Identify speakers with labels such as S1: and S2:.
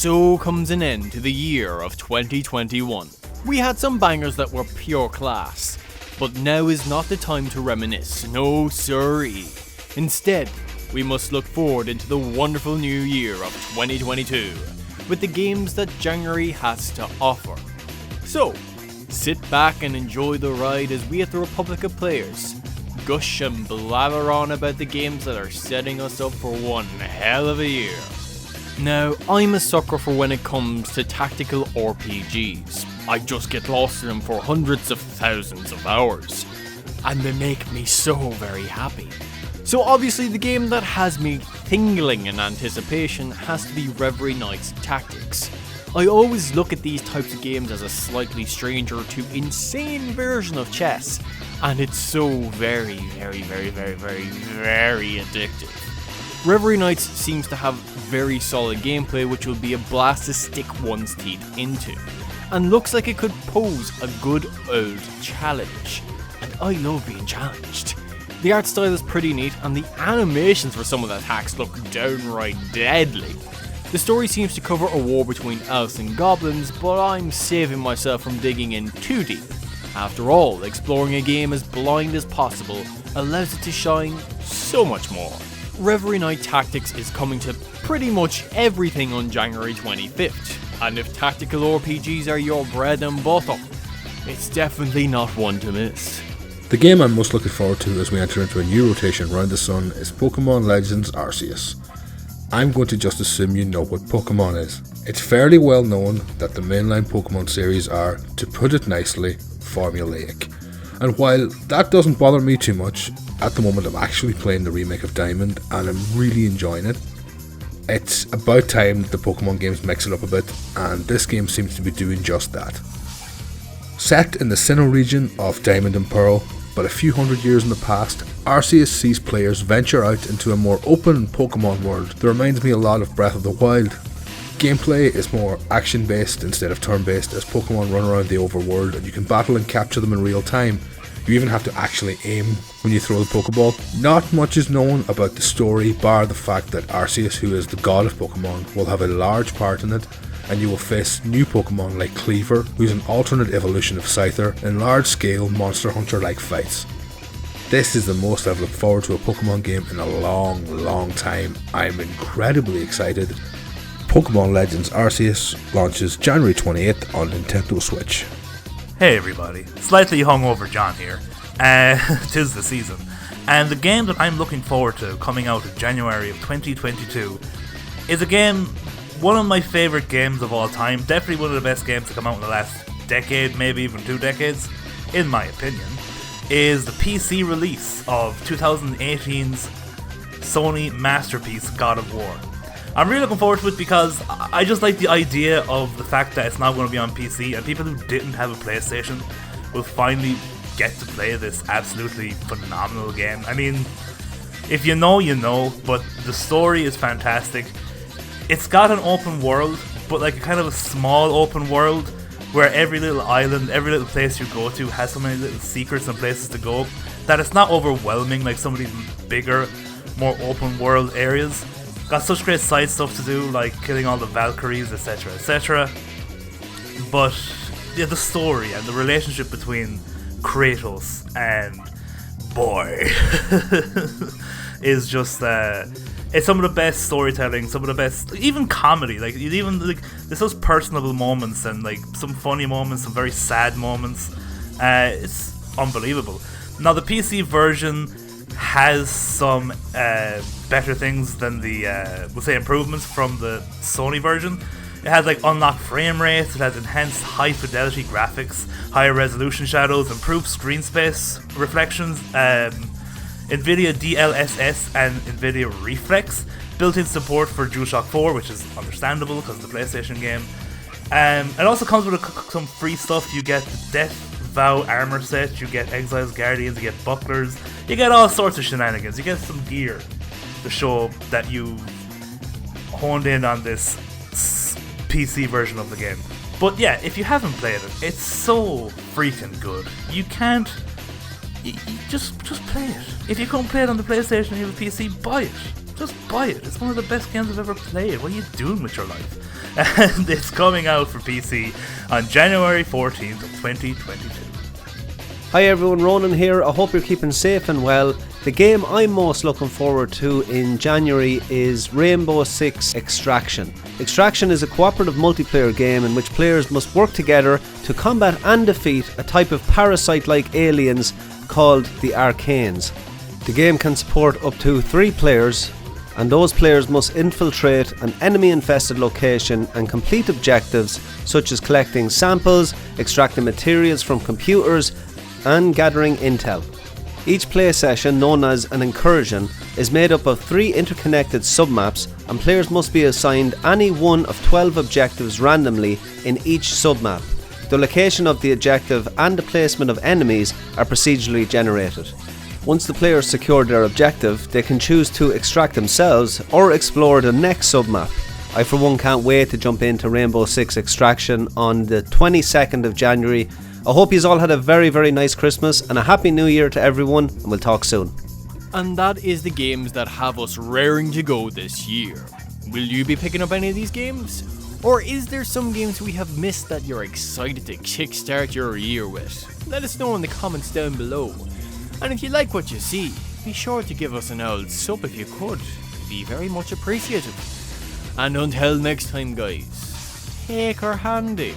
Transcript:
S1: so comes an end to the year of 2021. We had some bangers that were pure class, but now is not the time to reminisce, no siree. Instead, we must look forward into the wonderful new year of 2022, with the games that January has to offer. So, sit back and enjoy the ride as we at the Republic of Players gush and blather on about the games that are setting us up for one hell of a year. Now, I'm a sucker for when it comes to tactical RPGs. I just get lost in them for hundreds of thousands of hours, and they make me so very happy. So obviously the game that has me tingling in anticipation has to be Reverie Knights Tactics. I always look at these types of games as a slightly stranger to insane version of chess, and it's so very addictive. Reverie Knights seems to have very solid gameplay which will be a blast to stick one's teeth into, and looks like it could pose a good old challenge, and I love being challenged. The art style is pretty neat, and the animations for some of the attacks look downright deadly. The story seems to cover a war between elves and goblins, but I'm saving myself from digging in too deep. After all, exploring a game as blind as possible allows it to shine so much more. Reverie Knight Tactics is coming to pretty much everything on January 25th, and if tactical RPGs are your bread and butter, it's definitely not one to miss.
S2: The game I'm most looking forward to as we enter into a new rotation around the sun is Pokemon Legends Arceus. I'm going to just assume you know what Pokemon is. It's fairly well known that the mainline Pokemon series are, to put it nicely, formulaic. And while that doesn't bother me too much, at the moment I'm actually playing the remake of Diamond and I'm really enjoying it. It's about time the Pokemon games mix it up a bit, and this game seems to be doing just that. Set in the Sinnoh region of Diamond and Pearl, but a few hundred years in the past, Arceus sees players venture out into a more open Pokemon world that reminds me a lot of Breath of the Wild. Gameplay is more action based instead of turn based, as Pokemon run around the overworld and you can battle and capture them in real time. You even have to actually aim when you throw the Pokeball. Not much is known about the story, bar the fact that Arceus, who is the god of Pokemon, will have a large part in it, and you will face new Pokemon like Cleaver, who's an alternate evolution of Scyther, in large scale Monster Hunter like fights. This is the most I've looked forward to a Pokemon game in a long time. I'm incredibly excited. Pokemon Legends Arceus launches January 28th on Nintendo Switch.
S3: Hey everybody, slightly hungover John here. 'Tis the season, and the game that I'm looking forward to coming out in January of 2022 is a game, one of my favourite games of all time, definitely one of the best games to come out in the last decade, maybe even 2 decades, in my opinion, is the PC release of 2018's Sony masterpiece God of War. I'm really looking forward to it because I just like the idea of the fact that it's now going to be on PC, and people who didn't have a PlayStation will finally get to play this absolutely phenomenal game. I mean, if you know, you know, but the story is fantastic. It's got an open world, but like a kind of a small open world where every little island, every little place you go to has so many little secrets and places to go that it's not overwhelming like some of these bigger, more open world areas. Got such great side stuff to do, like killing all the Valkyries, etc, etc. But yeah, the story and the relationship between Kratos and boy is just it's some of the best storytelling, some of the best, even comedy. Like there's those personable moments and like some funny moments, some very sad moments. It's unbelievable. Now the PC version has some better things than the we'll say improvements from the Sony version. It has like unlocked frame rates, it has enhanced high fidelity graphics, higher resolution shadows, improved screen space reflections, NVIDIA DLSS and NVIDIA Reflex, built-in support for DualShock 4, which is understandable because it's a PlayStation game. It also comes with some free stuff. You get the Death Vow armor set, you get Exile's Guardians, you get bucklers, you get all sorts of shenanigans, you get some gear to show that you honed in on this PC version of the game. But yeah, if you haven't played it, it's so freaking good. You can't... You just play it. If you can't play it on the PlayStation and you have a PC, buy it. just buy it. It's one of the best games I've ever played. What are you doing with your life? And it's coming out for PC on January 14th of 2022.
S4: Hi everyone, Ronan here. I hope you're keeping safe and well. The game I'm most looking forward to in January is Rainbow Six Extraction. Extraction is a cooperative multiplayer game in which players must work together to combat and defeat a type of parasite-like aliens called the Arcanes. The game can support up to 3 players, and those players must infiltrate an enemy-infested location and complete objectives such as collecting samples, extracting materials from computers, and gathering intel. Each play session, known as an incursion, is made up of 3 interconnected submaps, and players must be assigned any one of 12 objectives randomly in each submap. The location of the objective and the placement of enemies are procedurally generated. Once the players secure their objective, they can choose to extract themselves or explore the next submap. I for one can't wait to jump into Rainbow Six Extraction on the 22nd of January. I hope you all had a very, very nice Christmas and a Happy New Year to everyone, and we'll talk soon.
S1: And that is the games that have us raring to go this year. Will you be picking up any of these games? Or is there some games we have missed that you're excited to kickstart your year with? Let us know in the comments down below. And if you like what you see, be sure to give us an old sub if you could. It'd be very much appreciated. And until next time guys, take her handy.